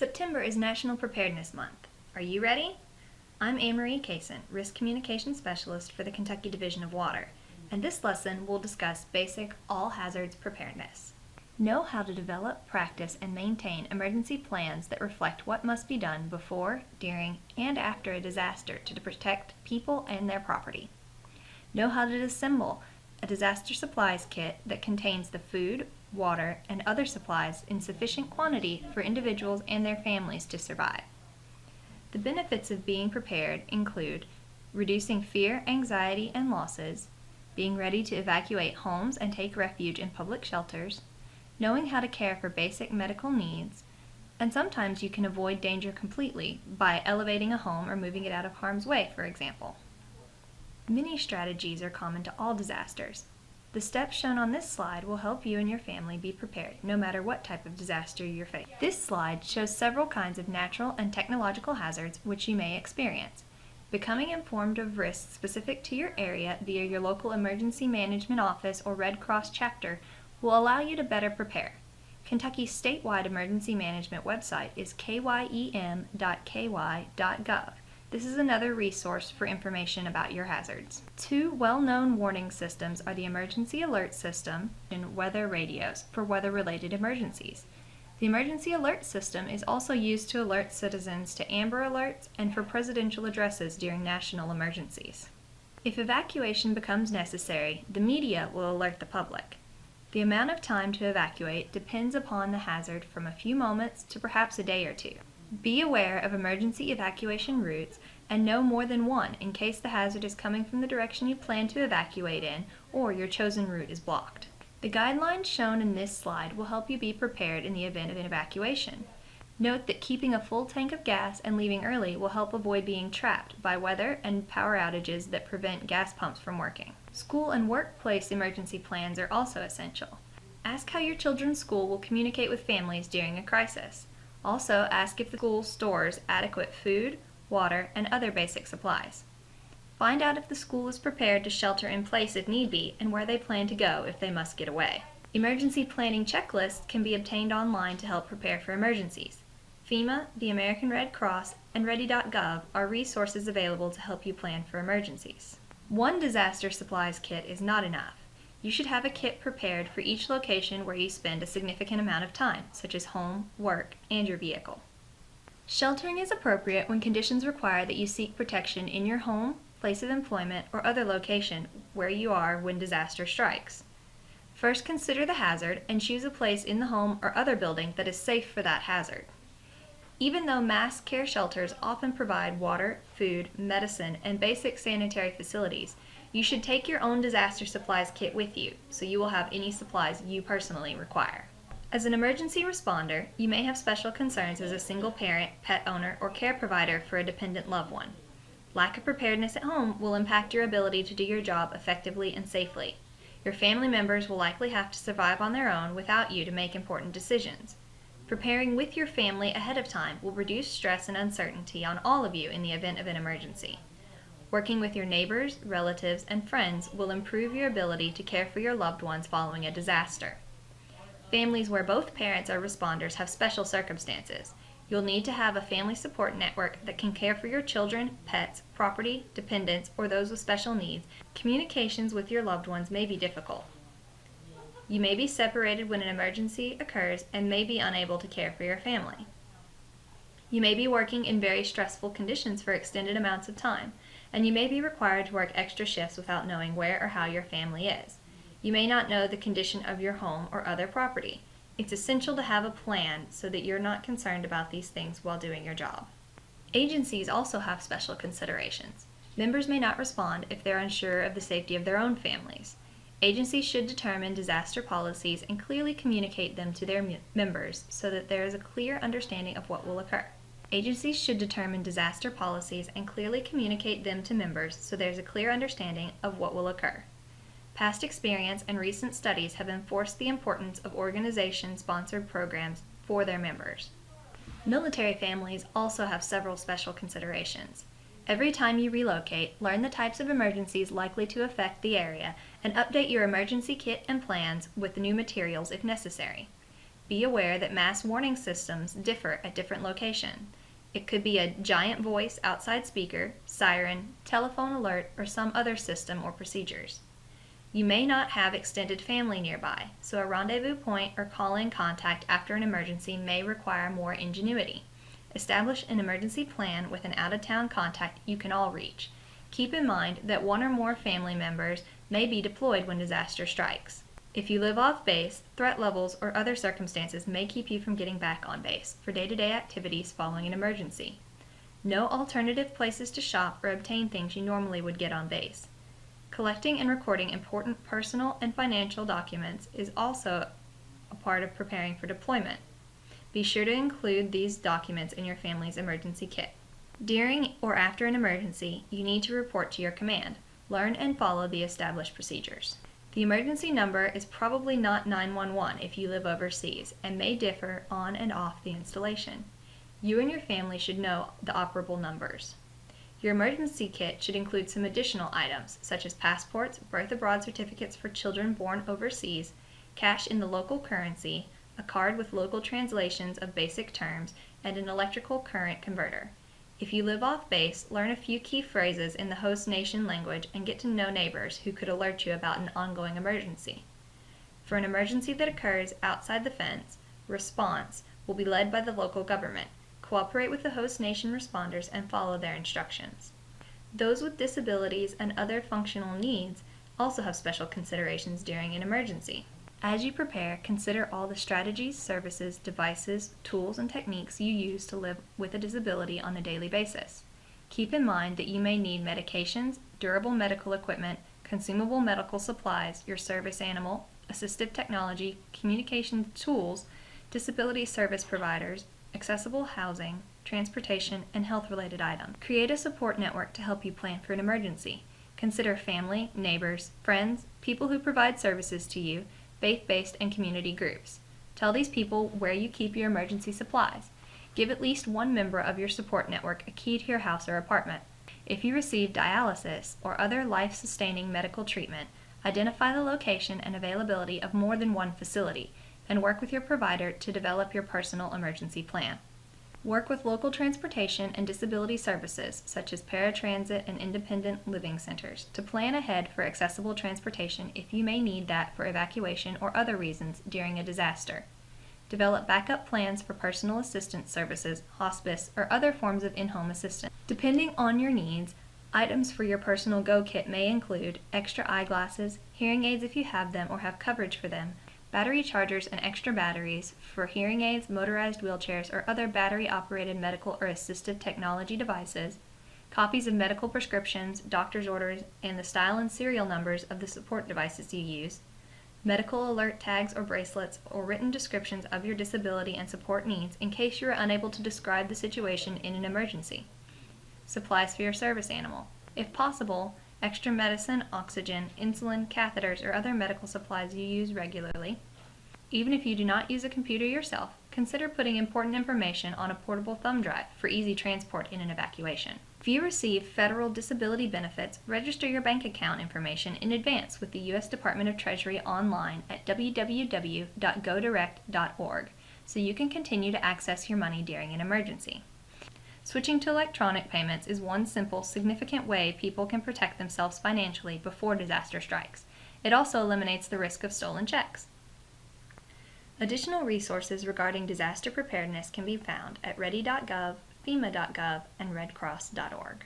September is National Preparedness Month. Are you ready? I'm Anne-Marie Kaysen, Risk Communication Specialist for the Kentucky Division of Water, and this lesson will discuss basic all hazards preparedness. Know how to develop, practice, and maintain emergency plans that reflect what must be done before, during, and after a disaster to protect people and their property. Know how to assemble a disaster supplies kit that contains the food, water, and other supplies in sufficient quantity for individuals and their families to survive. The benefits of being prepared include reducing fear, anxiety, and losses, being ready to evacuate homes and take refuge in public shelters, knowing how to care for basic medical needs, and sometimes you can avoid danger completely by elevating a home or moving it out of harm's way, for example. Many strategies are common to all disasters. The steps shown on this slide will help you and your family be prepared, no matter what type of disaster you're facing. This slide shows several kinds of natural and technological hazards which you may experience. Becoming informed of risks specific to your area via your local emergency management office or Red Cross chapter will allow you to better prepare. Kentucky's statewide emergency management website is kym.ky.gov. This is another resource for information about your hazards. Two well-known warning systems are the Emergency Alert System and weather radios for weather-related emergencies. The Emergency Alert System is also used to alert citizens to Amber Alerts and for presidential addresses during national emergencies. If evacuation becomes necessary, the media will alert the public. The amount of time to evacuate depends upon the hazard from a few moments to perhaps a day or two. Be aware of emergency evacuation routes and know more than one in case the hazard is coming from the direction you plan to evacuate in or your chosen route is blocked. The guidelines shown in this slide will help you be prepared in the event of an evacuation. Note that keeping a full tank of gas and leaving early will help avoid being trapped by weather and power outages that prevent gas pumps from working. School and workplace emergency plans are also essential. Ask how your children's school will communicate with families during a crisis. Also, ask if the school stores adequate food, water, and other basic supplies. Find out if the school is prepared to shelter in place if need be and where they plan to go if they must get away. Emergency planning checklists can be obtained online to help prepare for emergencies. FEMA, the American Red Cross, and Ready.gov are resources available to help you plan for emergencies. One disaster supplies kit is not enough. You should have a kit prepared for each location where you spend a significant amount of time, such as home, work, and your vehicle. Sheltering is appropriate when conditions require that you seek protection in your home, place of employment, or other location where you are when disaster strikes. First, consider the hazard and choose a place in the home or other building that is safe for that hazard. Even though mass care shelters often provide water, food, medicine, and basic sanitary facilities, you should take your own disaster supplies kit with you, so you will have any supplies you personally require. As an emergency responder, you may have special concerns as a single parent, pet owner, or care provider for a dependent loved one. Lack of preparedness at home will impact your ability to do your job effectively and safely. Your family members will likely have to survive on their own without you to make important decisions. Preparing with your family ahead of time will reduce stress and uncertainty on all of you in the event of an emergency. Working with your neighbors, relatives, and friends will improve your ability to care for your loved ones following a disaster. Families where both parents are responders have special circumstances. You'll need to have a family support network that can care for your children, pets, property, dependents, or those with special needs. Communications with your loved ones may be difficult. You may be separated when an emergency occurs and may be unable to care for your family. You may be working in very stressful conditions for extended amounts of time, and you may be required to work extra shifts without knowing where or how your family is. You may not know the condition of your home or other property. It's essential to have a plan so that you're not concerned about these things while doing your job. Agencies also have special considerations. Members may not respond if they're unsure of the safety of their own families. Agencies should determine disaster policies and clearly communicate them to their members so that there is a clear understanding of what will occur. Agencies should determine disaster policies and clearly communicate them to members so there's a clear understanding of what will occur. Past experience and recent studies have enforced the importance of organization-sponsored programs for their members. Military families also have several special considerations. Every time you relocate, learn the types of emergencies likely to affect the area and update your emergency kit and plans with new materials if necessary. Be aware that mass warning systems differ at different locations. It could be a giant voice outside speaker, siren, telephone alert, or some other system or procedures. You may not have extended family nearby, so a rendezvous point or call-in contact after an emergency may require more ingenuity. Establish an emergency plan with an out-of-town contact you can all reach. Keep in mind that one or more family members may be deployed when disaster strikes. If you live off base, threat levels or other circumstances may keep you from getting back on base for day-to-day activities following an emergency. Know alternative places to shop or obtain things you normally would get on base. Collecting and recording important personal and financial documents is also a part of preparing for deployment. Be sure to include these documents in your family's emergency kit. During or after an emergency, you need to report to your command. Learn and follow the established procedures. The emergency number is probably not 911 if you live overseas and may differ on and off the installation. You and your family should know the operable numbers. Your emergency kit should include some additional items such as passports, birth abroad certificates for children born overseas, cash in the local currency, a card with local translations of basic terms, and an electrical current converter. If you live off base, learn a few key phrases in the host nation language and get to know neighbors who could alert you about an ongoing emergency. For an emergency that occurs outside the fence, response will be led by the local government. Cooperate with the host nation responders and follow their instructions. Those with disabilities and other functional needs also have special considerations during an emergency. As you prepare, consider all the strategies, services, devices, tools, and techniques you use to live with a disability on a daily basis. Keep in mind that you may need medications, durable medical equipment, consumable medical supplies, your service animal, assistive technology, communication tools, disability service providers, accessible housing, transportation, and health-related items. Create a support network to help you plan for an emergency. Consider family, neighbors, friends, people who provide services to you, faith-based and community groups. Tell these people where you keep your emergency supplies. Give at least one member of your support network a key to your house or apartment. If you receive dialysis or other life-sustaining medical treatment, identify the location and availability of more than one facility, and work with your provider to develop your personal emergency plan. Work with local transportation and disability services, such as paratransit and independent living centers, to plan ahead for accessible transportation if you may need that for evacuation or other reasons during a disaster. Develop backup plans for personal assistance services, hospice, or other forms of in-home assistance. Depending on your needs, items for your personal go kit may include extra eyeglasses, hearing aids if you have them or have coverage for them, battery chargers and extra batteries for hearing aids, motorized wheelchairs, or other battery-operated medical or assistive technology devices, copies of medical prescriptions, doctor's orders, and the style and serial numbers of the support devices you use, medical alert tags or bracelets, or written descriptions of your disability and support needs in case you are unable to describe the situation in an emergency, supplies for your service animal. If possible, extra medicine, oxygen, insulin, catheters, or other medical supplies you use regularly. Even if you do not use a computer yourself, consider putting important information on a portable thumb drive for easy transport in an evacuation. If you receive federal disability benefits, register your bank account information in advance with the U.S. Department of Treasury online at www.godirect.org so you can continue to access your money during an emergency. Switching to electronic payments is one simple, significant way people can protect themselves financially before disaster strikes. It also eliminates the risk of stolen checks. Additional resources regarding disaster preparedness can be found at ready.gov, FEMA.gov, and redcross.org.